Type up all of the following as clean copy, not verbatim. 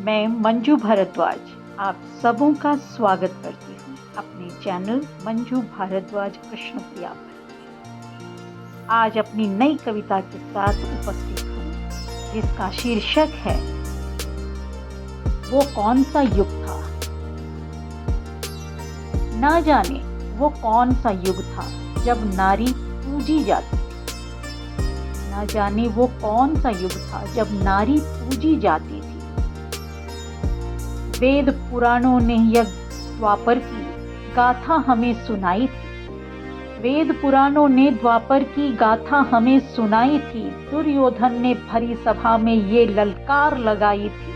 मैं मंजू भारद्वाज आप सबों का स्वागत करती हूँ अपने चैनल मंजू भारद्वाज कृष्ण प्रिया पर। आज अपनी नई कविता के साथ उपस्थित हूँ जिसका शीर्षक है वो कौन सा युग था। ना जाने वो कौन सा युग था जब नारी पूजी जाती थी। ना जाने वो कौन सा युग था जब नारी पूजी जाती थी। वेद पुराणों ने यह द्वापर की गाथा हमें सुनाई थी। वेद पुराणों ने द्वापर की गाथा हमें सुनाई थी। दुर्योधन ने भरी सभा में ये ललकार लगाई थी,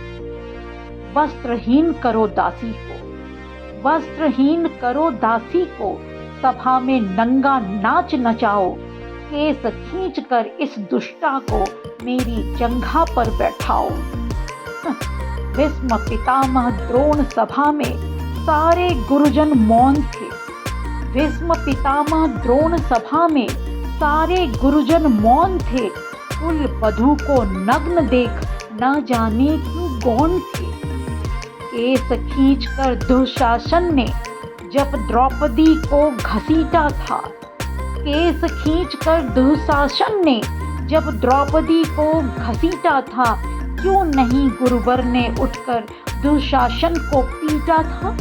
वस्त्रहीन करो दासी को, वस्त्रहीन करो दासी को, सभा में नंगा नाच नचाओ, केस खींच कर इस दुष्टा को मेरी जंघा पर बैठाओ। भीष्म पितामह द्रोण सभा में सारे गुरुजन मौन थे। भीष्म पितामह द्रोण सभा में सारे गुरुजन मौन थे। कुल वधू को नग्न देख न जाने क्यों गौन थे। केस खींचकर दुशासन ने जब द्रौपदी को घसीटा था, केस खींचकर दुशासन ने जब द्रौपदी को घसीटा था, क्यों नहीं गुरुवर ने उठकर दुशासन को पीटा था।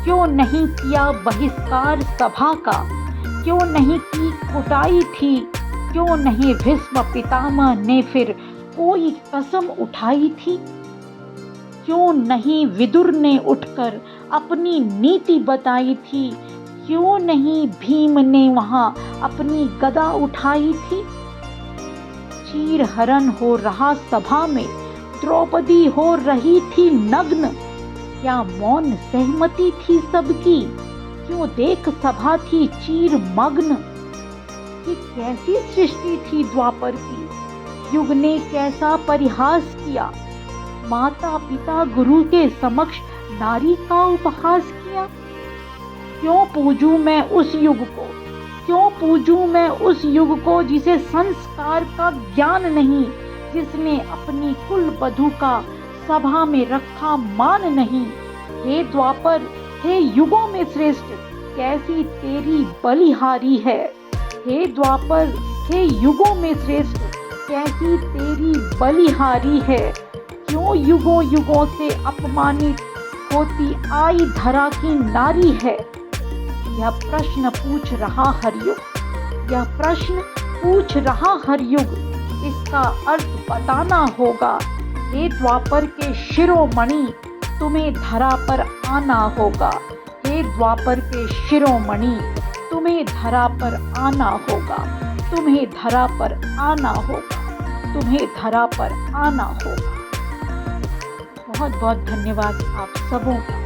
क्यों नहीं किया बहिष्कार सभा का, क्यों नहीं की कुटाई थी, क्यों नहीं भीष्म पितामह ने फिर कोई कसम उठाई थी। क्यों नहीं विदुर ने उठकर अपनी नीति बताई थी, क्यों नहीं भीम ने वहां अपनी गदा उठाई थी। चीर हरण हो रहा सभा में द्रौपदी हो रही थी नग्न, क्या मौन सहमति थी सबकी, क्यों देख सभा थी चीर मग्न। ये कैसी सृष्टि थी द्वापर की, युग ने कैसा परिहास किया। माता पिता गुरु के समक्ष नारी का उपहास किया। क्यों पूजूं मैं उस युग को, क्यों पूजूं मैं उस युग को जिसे संस्कार का ज्ञान नहीं, जिसने अपनी कुल वधू का सभा में रखा मान नहीं। हे द्वापर, हे युगों में श्रेष्ठ, कैसी तेरी बलिहारी है। हे द्वापर, हे युगों में श्रेष्ठ, कैसी तेरी बलिहारी है। क्यों युगों युगों से अपमानित होती आई धरा की नारी है। यह प्रश्न पूछ रहा हर युग, यह प्रश्न पूछ रहा हर युग, इसका अर्थ बताना होगा। हे द्वापर के शिरोमणि, तुम्हें धरा पर आना होगा। हे द्वापर के शिरोमणि, तुम्हें धरा पर आना होगा। तुम्हें धरा पर आना होगा। तुम्हें धरा पर आना होगा। बहुत बहुत धन्यवाद आप सबों का।